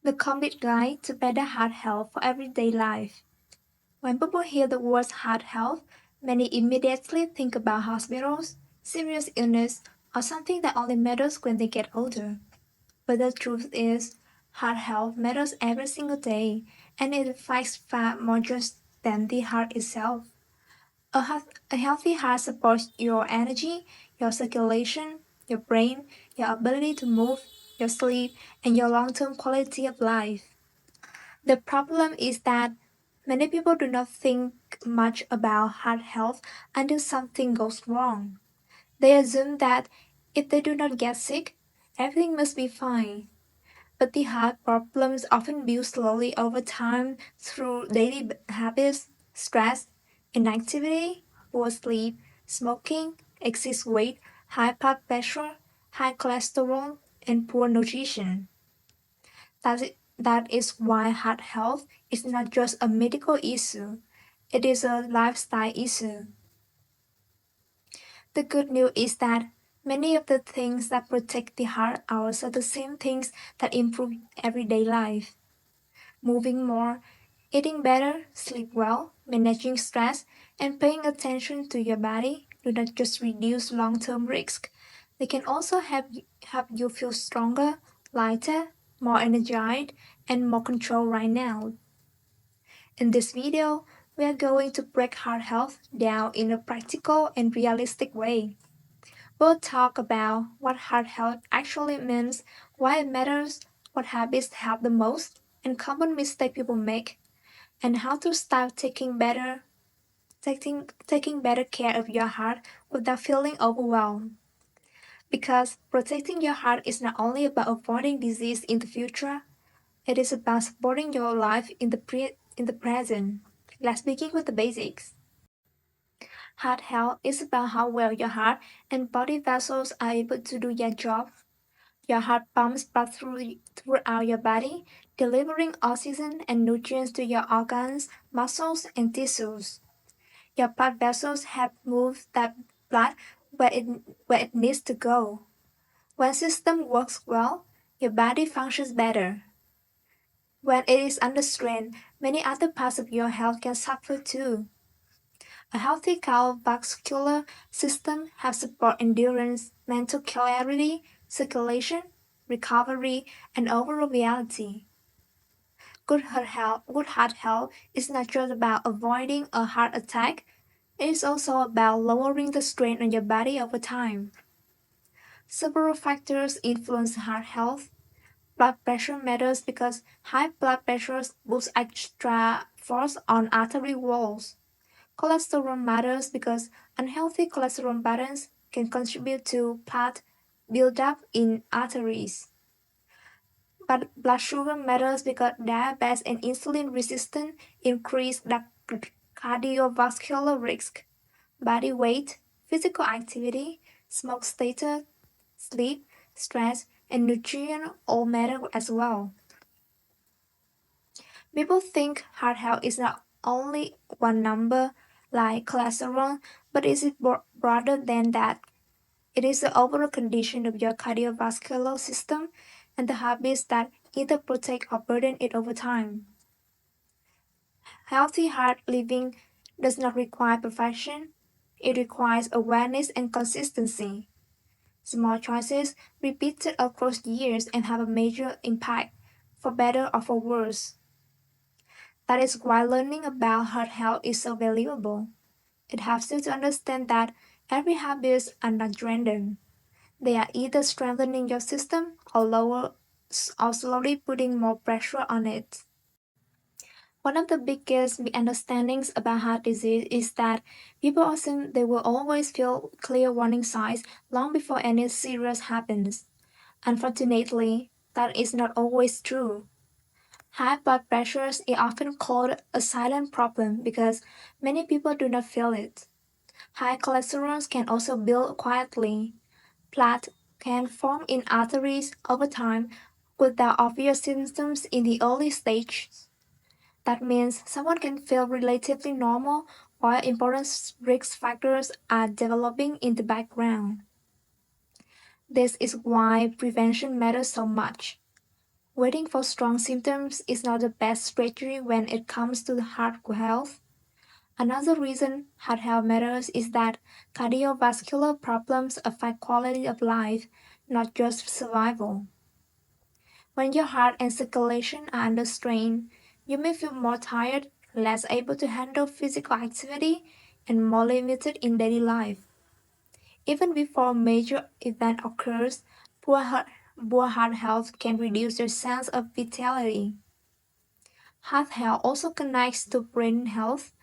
The complete guide to better heart health for everyday life. When people hear the words heart health, many immediately think about hospitals, serious illness, or something that only matters when they get older. But the truth is, heart health matters every single day, and it affects far more just than the heart itself. A healthy heart supports your energy, your circulation, your brain, your ability to move, your sleep, and your long term quality of life. The problem is that many people do not think much about heart health until something goes wrong. They assume that if they do not get sick, everything must be fine. But the heart problems often build slowly over time through daily habits, stress, inactivity, poor sleep, smoking, excess weight, high blood pressure, high cholesterol, and poor nutrition. That is why heart health is not just a medical issue, it is a lifestyle issue. The good news is that many of the things that protect the heart are also the same things that improve everyday life. Moving more, eating better, sleep well, managing stress, and paying attention to your body do not just reduce long term risk. They can also help you feel stronger, lighter, more energized, and more control right now. In this video, we are going to break heart health down in a practical and realistic way. We'll talk about what heart health actually means, why it matters, what habits help the most, and common mistakes people make, and how to start taking better care of your heart without feeling overwhelmed. Because protecting your heart is not only about avoiding disease in the future, it is about supporting your life in the present. Let's begin with the basics. Heart health is about how well your heart and body vessels are able to do their job. Your heart pumps blood throughout your body, delivering oxygen and nutrients to your organs, muscles, and tissues. Your blood vessels help move that blood where it needs to go. When system works well, your body functions better. When it is under strain, many other parts of your health can suffer too. A healthy cardiovascular system helps support endurance, mental clarity, circulation, recovery, and overall vitality. Good heart health is not just about avoiding a heart attack, it is also about lowering the strain on your body over time. Several factors influence heart health. Blood pressure matters because high blood pressure puts extra force on artery walls. Cholesterol matters because unhealthy cholesterol patterns can contribute to fat buildup in arteries. But blood sugar matters because diabetes and insulin resistance increase the cardiovascular risk. Body weight, physical activity, smoke status, sleep, stress, and nutrition all matter as well. People think heart health is not only one number like cholesterol, but is it broader than that? It is the overall condition of your cardiovascular system and the habits that either protect or burden it over time. Healthy heart living does not require perfection, it requires awareness and consistency. Small choices repeated across years and have a major impact, for better or for worse. That is why learning about heart health is so valuable. It helps you to understand that every habits are not random. They are either strengthening your system or slowly putting more pressure on it. One of the biggest misunderstandings about heart disease is that people assume they will always feel clear warning signs long before any serious happens. Unfortunately, that is not always true. High blood pressure is often called a silent problem because many people do not feel it. High cholesterol can also build quietly. Plaque can form in arteries over time without obvious symptoms in the early stages. That means someone can feel relatively normal while important risk factors are developing in the background. This is why prevention matters so much. Waiting for strong symptoms is not the best strategy when it comes to heart health. Another reason heart health matters is that cardiovascular problems affect quality of life, not just survival. When your heart and circulation are under strain, you may feel more tired, less able to handle physical activity, and more limited in daily life. Even before a major event occurs, poor heart health can reduce your sense of vitality. Heart health also connects to brain health,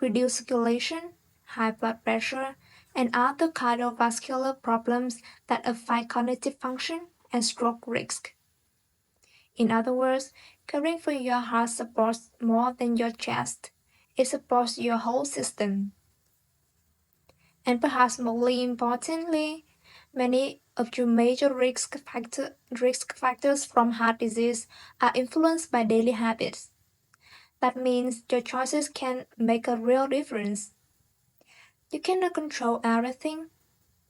reduced circulation, high blood pressure, and other cardiovascular problems that affect cognitive function and stroke risk. In other words, caring for your heart supports more than your chest. It supports your whole system. And perhaps more importantly, many of your major risk factors from heart disease are influenced by daily habits. That means your choices can make a real difference. You cannot control everything,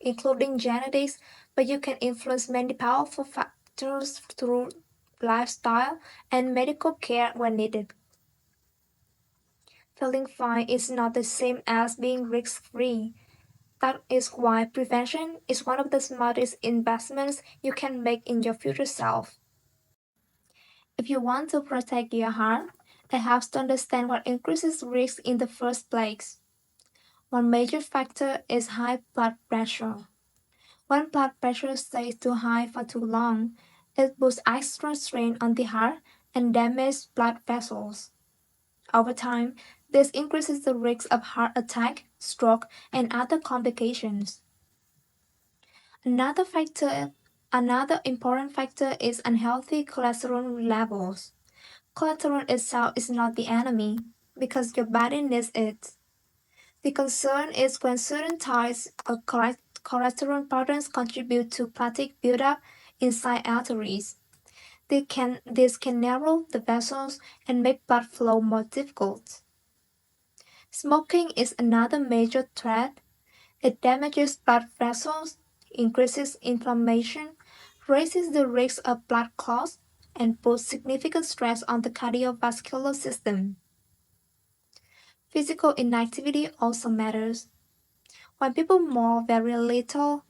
including genetics, but you can influence many powerful factors through lifestyle and medical care when needed. Feeling fine is not the same as being risk free. That is why prevention is one of the smartest investments you can make in your future self. If you want to protect your heart, it helps to understand what increases risk in the first place. One major factor is high blood pressure. When blood pressure stays too high for too long, it puts extra strain on the heart and damages blood vessels. Over time, this increases the risk of heart attack, stroke, and other complications. Another factor, another important factor is unhealthy cholesterol levels. Cholesterol itself is not the enemy because your body needs it. The concern is when certain types of cholesterol patterns contribute to plaque buildup inside arteries. This can narrow the vessels and make blood flow more difficult. Smoking is another major threat. It damages blood vessels, increases inflammation, raises the risk of blood clots, and puts significant stress on the cardiovascular system. Physical inactivity also matters. When people move very little,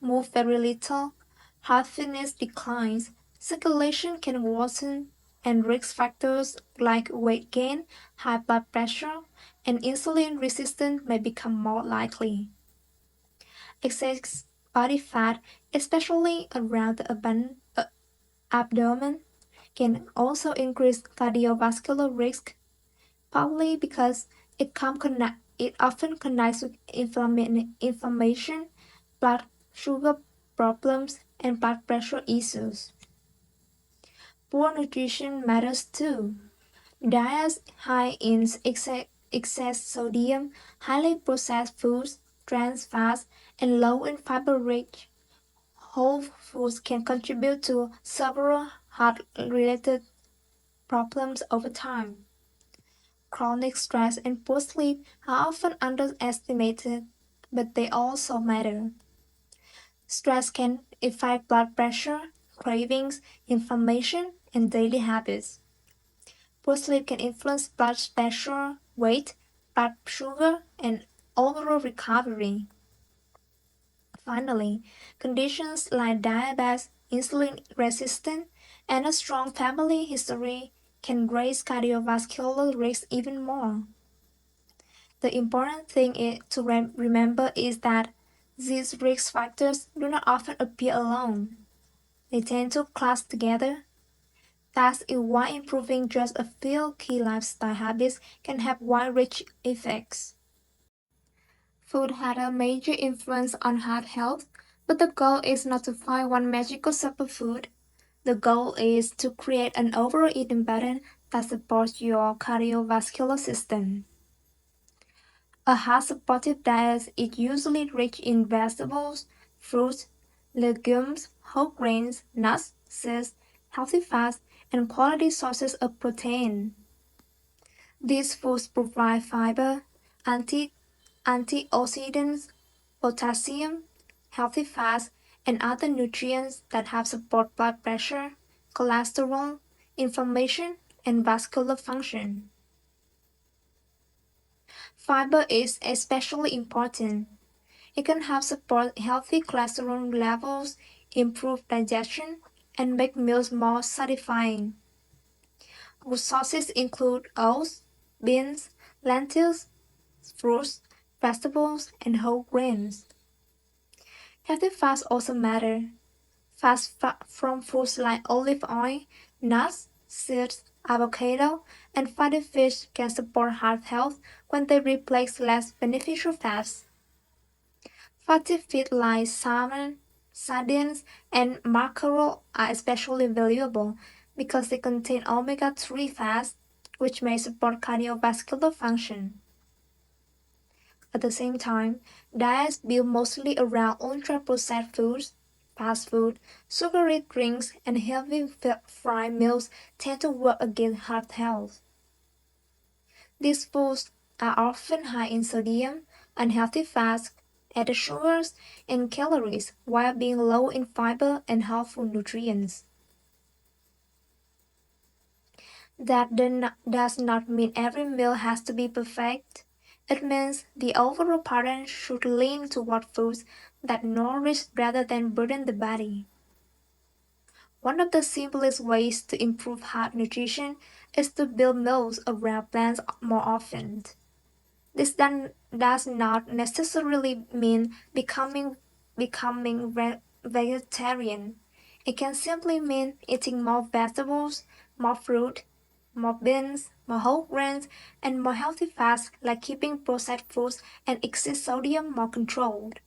heart fitness declines, circulation can worsen, and risk factors like weight gain, high blood pressure, and insulin resistance may become more likely. Excess body fat, especially around the abdomen, can also increase cardiovascular risk, partly because it often connects with inflammation, blood sugar problems, and blood pressure issues. Poor nutrition matters too. Diets high in excess sodium, highly processed foods, trans fats, and low in fiber-rich whole foods can contribute to several heart-related problems over time. Chronic stress and poor sleep are often underestimated, but they also matter. Stress can affect blood pressure, cravings, inflammation, and daily habits. Poor sleep can influence blood pressure, weight, blood sugar, and overall recovery. Finally, conditions like diabetes, insulin resistance, and a strong family history can raise cardiovascular risk even more. The important thing to remember is that these risk factors do not often appear alone. They tend to clash together. That is why improving just a few key lifestyle habits can have wide-reaching effects. Food had a major influence on heart health, but the goal is not to find one magical superfood. The goal is to create an overall eating pattern that supports your cardiovascular system. A heart-supportive diet is usually rich in vegetables, fruits, legumes, whole grains, nuts, seeds, healthy fats, and quality sources of protein. These foods provide fiber, antioxidants, potassium, healthy fats, and other nutrients that help support blood pressure, cholesterol, inflammation, and vascular function. Fiber is especially important. It can help support healthy cholesterol levels, improve digestion, and make meals more satisfying. Good sources include oats, beans, lentils, fruits, vegetables, and whole grains. Healthy fats also matter. From foods like olive oil, nuts, seeds, avocado, and fatty fish can support heart health when they replace less beneficial fats. Fatty fish like salmon, sardines, and mackerel are especially valuable because they contain omega-3 fats, which may support cardiovascular function. At the same time, diets built mostly around ultra-processed foods, fast food, sugary drinks, and heavy fried meals tend to work against heart health. These foods are often high in sodium, unhealthy fats, added sugars, and calories, while being low in fiber and helpful nutrients. Does not mean every meal has to be perfect. It means the overall pattern should lean toward foods that nourish rather than burden the body. One of the simplest ways to improve heart nutrition is to build meals around plants more often. This does not necessarily mean becoming vegetarian. It can simply mean eating more vegetables, more fruit, more beans, more whole grains, and more healthy fats like keeping processed foods and excess sodium more controlled.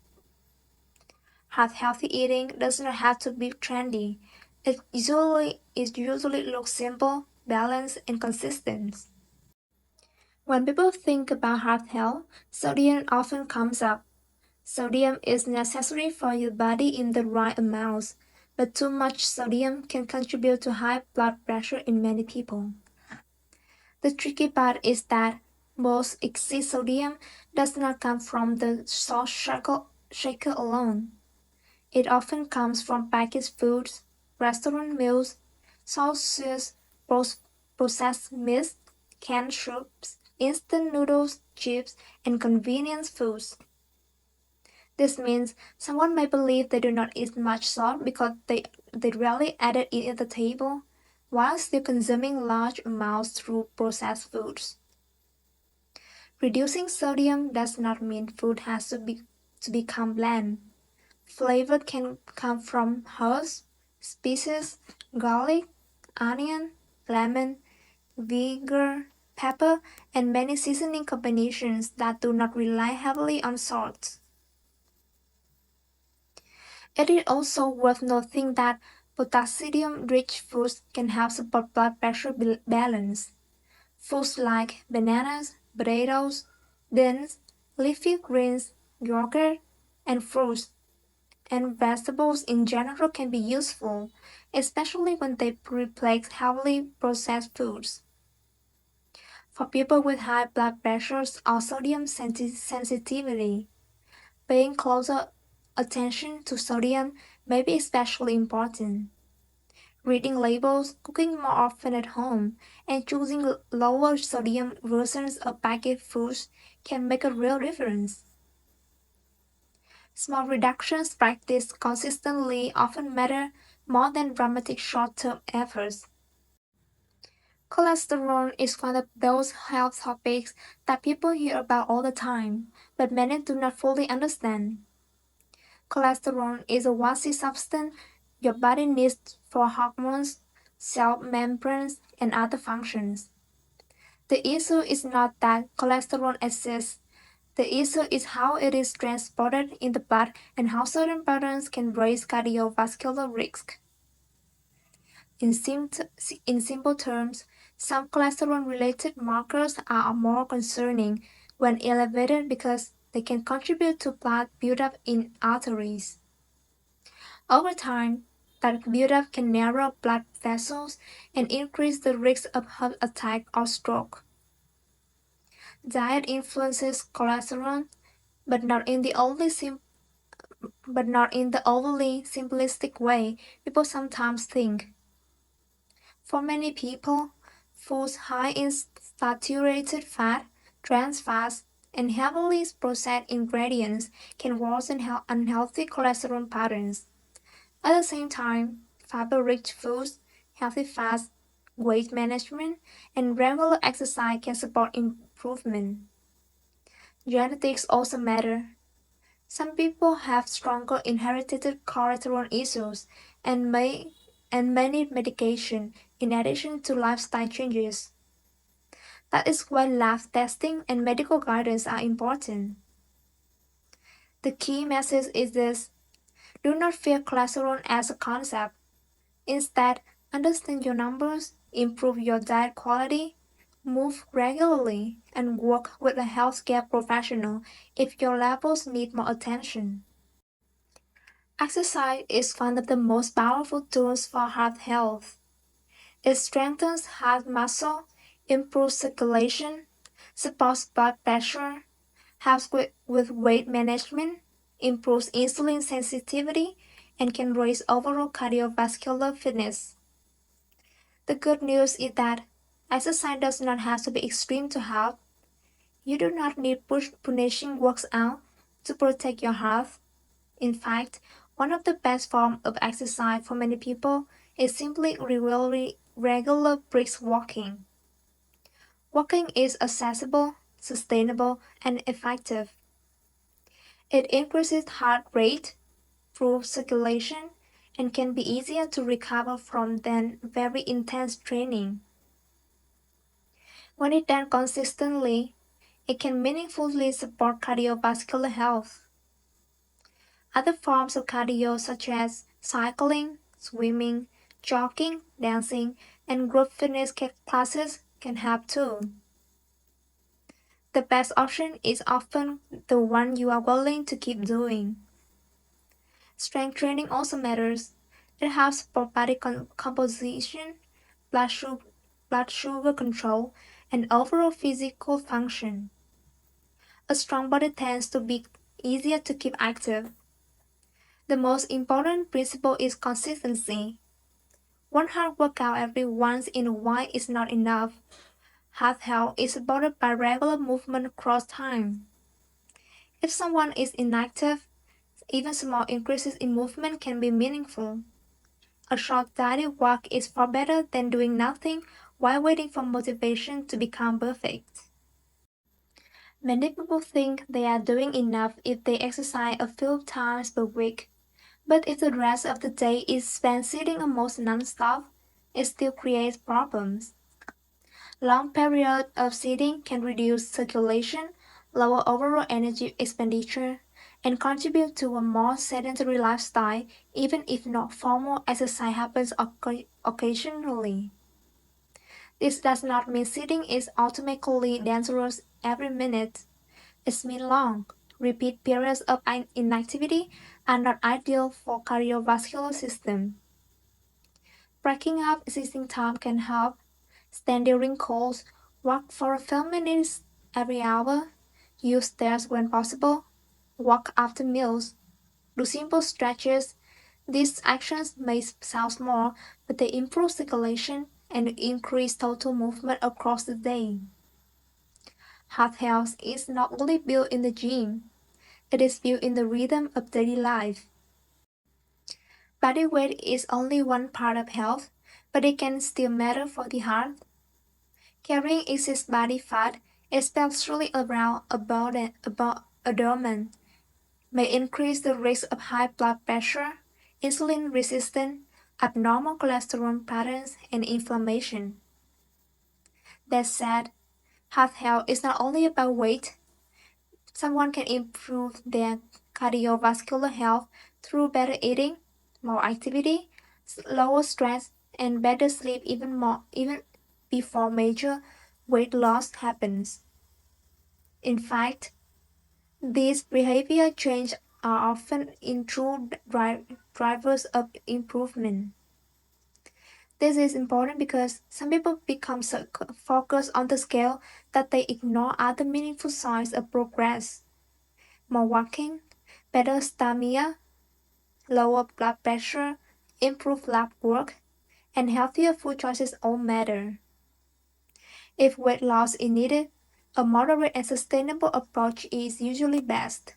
Healthy eating does not have to be trendy. It usually looks simple, balanced, and consistent. When people think about heart health, sodium often comes up. Sodium is necessary for your body in the right amounts, but too much sodium can contribute to high blood pressure in many people. The tricky part is that most excess sodium does not come from the salt shaker alone. It often comes from packaged foods, restaurant meals, sauces, processed meats, canned soups, instant noodles, chips, and convenience foods. This means someone may believe they do not eat much salt because they rarely added it at the table, while still consuming large amounts through processed foods. Reducing sodium does not mean food has to become bland. Flavor can come from herbs, spices, garlic, onion, lemon, vinegar, pepper, and many seasoning combinations that do not rely heavily on salt. It is also worth noting that potassium-rich foods can help support blood pressure balance. Foods like bananas, potatoes, beans, leafy greens, yogurt, and fruits and vegetables in general can be useful, especially when they replace heavily processed foods. For people with high blood pressures or sodium sensitivity, paying closer attention to sodium may be especially important. Reading labels, cooking more often at home, and choosing lower sodium versions of packaged foods can make a real difference. Small reductions practiced consistently often matter more than dramatic short-term efforts. Cholesterol is one of those health topics that people hear about all the time, but many do not fully understand. Cholesterol is a waxy substance your body needs for hormones, cell membranes, and other functions. The issue is not that cholesterol exists. The issue is how it is transported in the blood and how certain patterns can raise cardiovascular risk. In simple terms, some cholesterol related markers are more concerning when elevated because they can contribute to blood buildup in arteries. Over time, that buildup can narrow blood vessels and increase the risk of heart attack or stroke. Diet influences cholesterol, but not in the overly simplistic way people sometimes think. For many people, foods high in saturated fat, trans fats, and heavily processed ingredients can worsen unhealthy cholesterol patterns. At the same time, fiber-rich foods, healthy fats, weight management, and regular exercise can support improvement. Genetics also matter. Some people have stronger inherited cholesterol issues and may need medication in addition to lifestyle changes. That is why lab testing and medical guidance are important. The key message is this: do not fear cholesterol as a concept. Instead, understand your numbers, improve your diet quality, move regularly, and work with a healthcare professional if your levels need more attention. Exercise is one of the most powerful tools for heart health. It strengthens heart muscle, improves circulation, supports blood pressure, helps with weight management, improves insulin sensitivity, and can raise overall cardiovascular fitness. The good news is that exercise does not have to be extreme to help. You do not need punishing works out to protect your health. In fact, one of the best forms of exercise for many people is simply regular brisk walking. Walking is accessible, sustainable, and effective. It increases heart rate, improves circulation, and can be easier to recover from than very intense training. When it done consistently, it can meaningfully support cardiovascular health. Other forms of cardio, such as cycling, swimming, jogging, dancing, and group fitness classes, can help too. The best option is often the one you are willing to keep doing. Strength training also matters. It helps for body composition, blood sugar, blood sugar control, and overall physical function. A strong body tends to be easier to keep active. The most important principle is consistency. One hard workout every once in a while is not enough. Heart health is supported by regular movement across time. If someone is inactive, even small increases in movement can be meaningful. A short daily walk is far better than doing nothing while waiting for motivation to become perfect. Many people think they are doing enough if they exercise a few times per week, but if the rest of the day is spent sitting almost non-stop, it still creates problems. Long periods of sitting can reduce circulation, lower overall energy expenditure, and contribute to a more sedentary lifestyle even if not formal exercise happens occasionally. This does not mean sitting is automatically dangerous every minute. It means long, repeat periods of inactivity are not ideal for cardiovascular system. Breaking up existing time can help. Stand during calls, walk for a few minutes every hour, use stairs when possible, walk after meals, do simple stretches. These actions may sound small, but they improve circulation and increase total movement across the day. Heart health is not only built in the gym, it is built in the rhythm of daily life. Body weight is only one part of health, but it can still matter for the heart. Carrying excess body fat, especially around about abdomen, may increase the risk of high blood pressure, insulin resistance, abnormal cholesterol patterns, and inflammation. That said, heart health is not only about weight. Someone can improve their cardiovascular health through better eating, more activity, lower stress, and better sleep even before major weight loss happens. In fact, these behavior changes are often in true drivers of improvement. This is important because some people become so focused on the scale that they ignore other meaningful signs of progress. More walking, better stamina, lower blood pressure, improved lab work, and healthier food choices all matter. If weight loss is needed, a moderate and sustainable approach is usually best.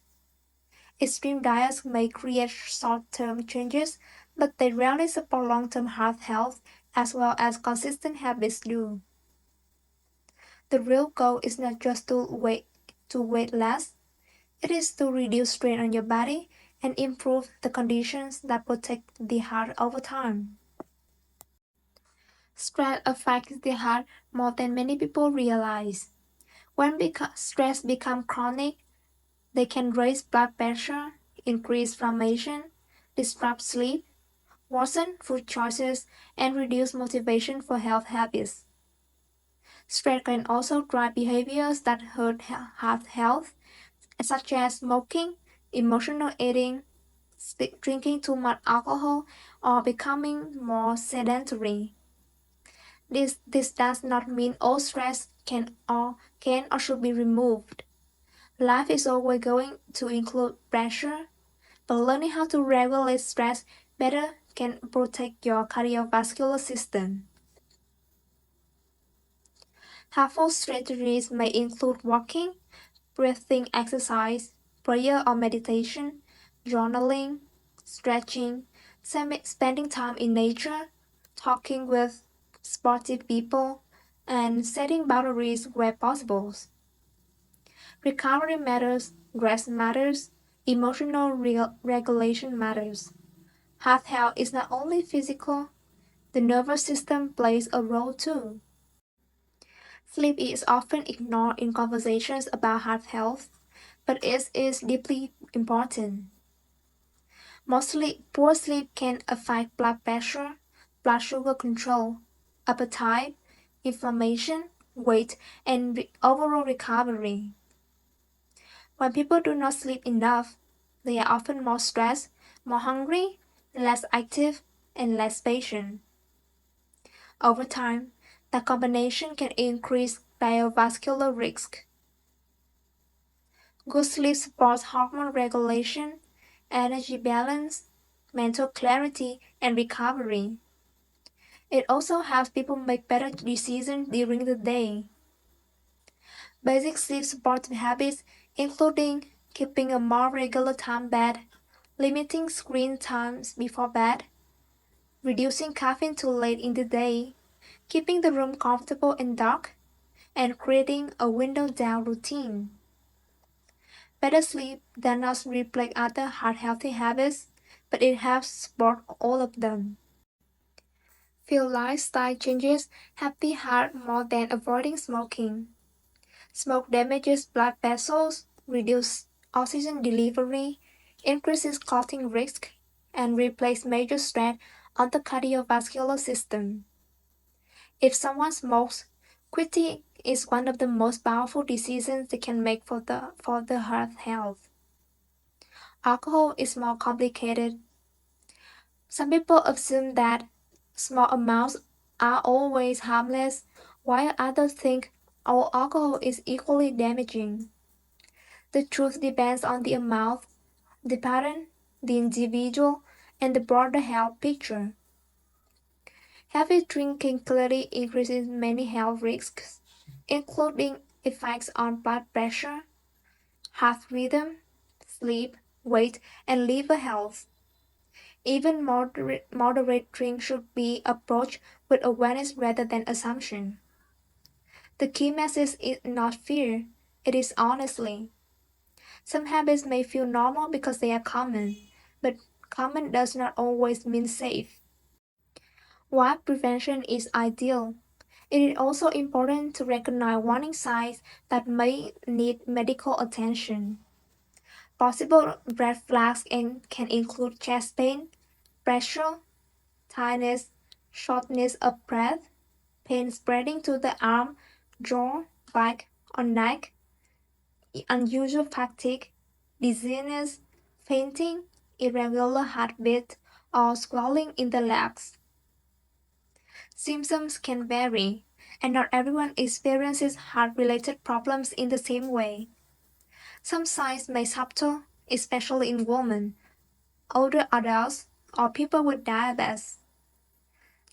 Extreme diets may create short-term changes, but they rarely support long-term heart health as well as consistent habits do. The real goal is not just to weight less, it is to reduce strain on your body and improve the conditions that protect the heart over time. Stress affects the heart more than many people realize. When stress becomes chronic, they can raise blood pressure, increase inflammation, disrupt sleep, worsen food choices, and reduce motivation for health habits. Stress can also drive behaviors that hurt heart health, such as smoking, emotional eating, drinking too much alcohol, or becoming more sedentary. This does not mean all stress can or should be removed. Life is always going to include pressure, but learning how to regulate stress better can protect your cardiovascular system. Helpful strategies may include walking, breathing exercise, prayer or meditation, journaling, stretching, spending time in nature, talking with sportive people, and setting boundaries where possible. Recovery matters, rest matters, emotional regulation matters. Heart health is not only physical, the nervous system plays a role too. Sleep is often ignored in conversations about heart health, but it is deeply important. Mostly, poor sleep can affect blood pressure, blood sugar control, appetite, inflammation, weight, and overall recovery. When people do not sleep enough, they are often more stressed, more hungry, less active, and less patient. Over time, the combination can increase cardiovascular risk. Good sleep supports hormone regulation, energy balance, mental clarity, and recovery. It also helps people make better decisions during the day. Basic sleep supportive habits, including keeping a more regular time bed, limiting screen times before bed, reducing caffeine too late in the day, keeping the room comfortable and dark, and creating a window down routine. Better sleep does not replace other heart healthy habits, but it helps support all of them. Few lifestyle changes help the heart more than avoiding smoking. Smoke damages blood vessels, reduces oxygen delivery, increases clotting risk, and replaces major stress on the cardiovascular system. If someone smokes, quitting is one of the most powerful decisions they can make for the heart health. Alcohol is more complicated. Some people assume that small amounts are always harmless, while others think all alcohol is equally damaging. The truth depends on the amount, the pattern, the individual, and the broader health picture. Heavy drinking clearly increases many health risks, including effects on blood pressure, heart rhythm, sleep, weight, and liver health. Even moderate drink should be approached with awareness rather than assumption. The key message is not fear, it is honestly. Some habits may feel normal because they are common, but common does not always mean safe. While prevention is ideal, it is also important to recognize warning signs that may need medical attention. Possible red flags can include chest pain, pressure, tiredness, shortness of breath, pain spreading to the arm, jaw, back, or neck, unusual fatigue, dizziness, fainting, irregular heartbeat, or swelling in the legs. Symptoms can vary, and not everyone experiences heart-related problems in the same way. Some signs may subtle, especially in women, older adults, or people with diabetes.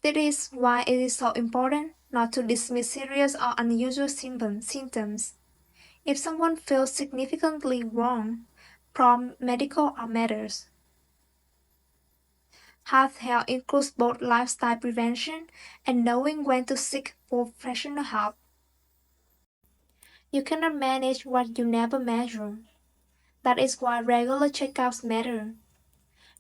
That is why it is so important not to dismiss serious or unusual symptoms. If someone feels significantly wrong, prompt medical or matters. Heart health includes both lifestyle prevention and knowing when to seek professional help. You cannot manage what you never measure. That is why regular checkups matter.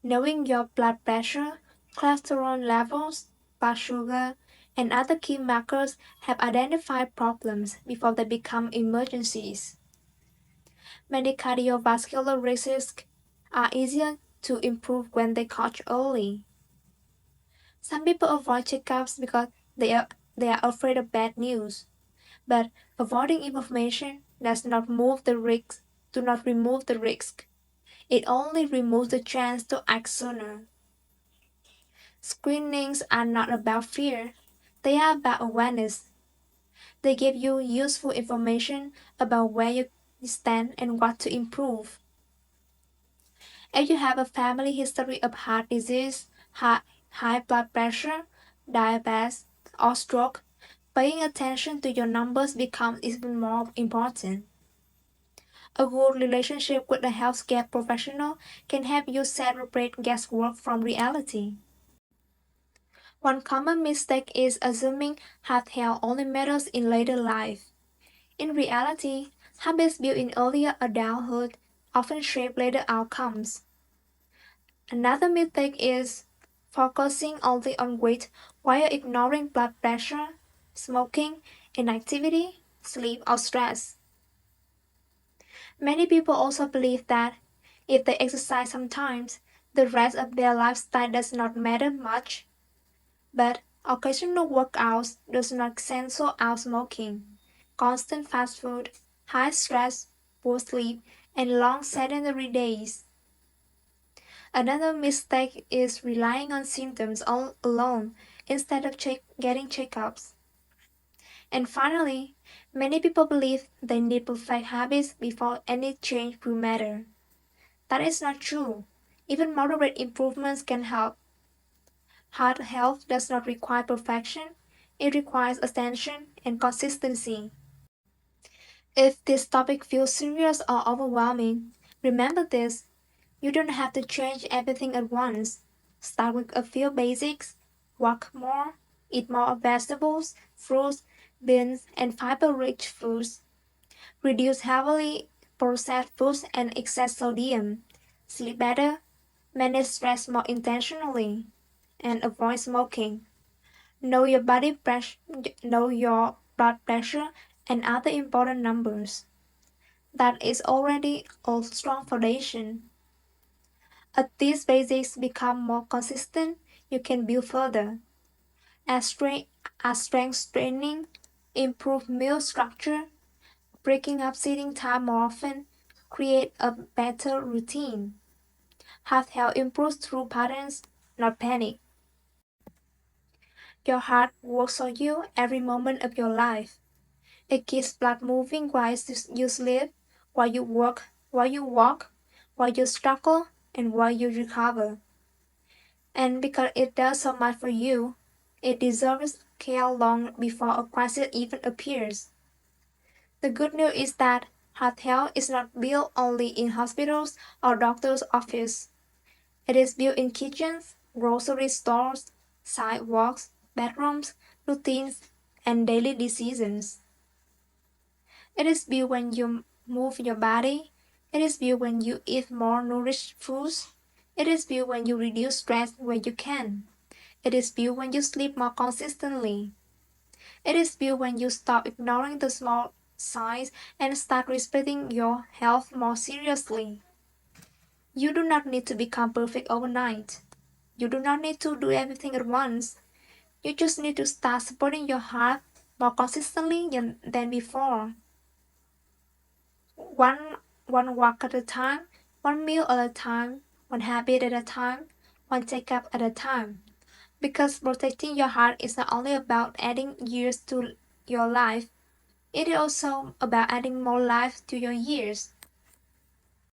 Knowing your blood pressure, cholesterol levels, blood sugar, and other key markers help identify problems before they become emergencies. Many cardiovascular risks are easier to improve when they catch early. Some people avoid checkups because they are afraid of bad news, but avoiding information does not move the risk, do not remove the risk. It only removes the chance to act sooner. Screenings are not about fear, they are about awareness. They give you useful information about where you stand and what to improve. If you have a family history of heart disease, high blood pressure, diabetes, or stroke, paying attention to your numbers becomes even more important. A good relationship with a healthcare professional can help you separate guesswork from reality. One common mistake is assuming heart health only matters in later life. In reality, habits built in earlier adulthood often shape later outcomes. Another mistake is focusing only on weight while ignoring blood pressure, smoking, inactivity, sleep, or stress. Many people also believe that if they exercise sometimes, the rest of their lifestyle does not matter much, but occasional workouts does not cancel out smoking, constant fast food, high stress, poor sleep, and long sedentary days. Another mistake is relying on symptoms alone instead of getting checkups. And finally, many people believe they need perfect habits before any change will matter. That is not true. Even moderate improvements can help. Heart health does not require perfection, it requires attention and consistency. If this topic feels serious or overwhelming, remember this: you don't have to change everything at once. Start with a few basics, walk more, eat more vegetables, fruits, beans, and fiber rich foods. Reduce heavily processed foods and excess sodium. Sleep better, manage stress more intentionally, and avoid smoking. Know your know your blood pressure and other important numbers. That is already a strong foundation. As these basics become more consistent, you can build further. As strength training, improve meal structure, breaking up sitting time more often, create a better routine. Heart health improves through patterns, not panic. Your heart works for you every moment of your life. It keeps blood moving while you sleep, while you work, while you walk, while you struggle, and while you recover. And because it does so much for you, it deserves care long before a crisis even appears. The good news is that heart health is not built only in hospitals or doctors' offices. It is built in kitchens, grocery stores, sidewalks, bedrooms, routines, and daily decisions. It is built when you move your body. It is built when you eat more nourished foods. It is built when you reduce stress when you can. It is built when you sleep more consistently. It is built when you stop ignoring the small signs and start respecting your health more seriously. You do not need to become perfect overnight. You do not need to do everything at once. You just need to start supporting your heart more consistently than before. One one walk at a time, one meal at a time, one habit at a time, one checkup at a time. Because protecting your heart is not only about adding years to your life, it is also about adding more life to your years.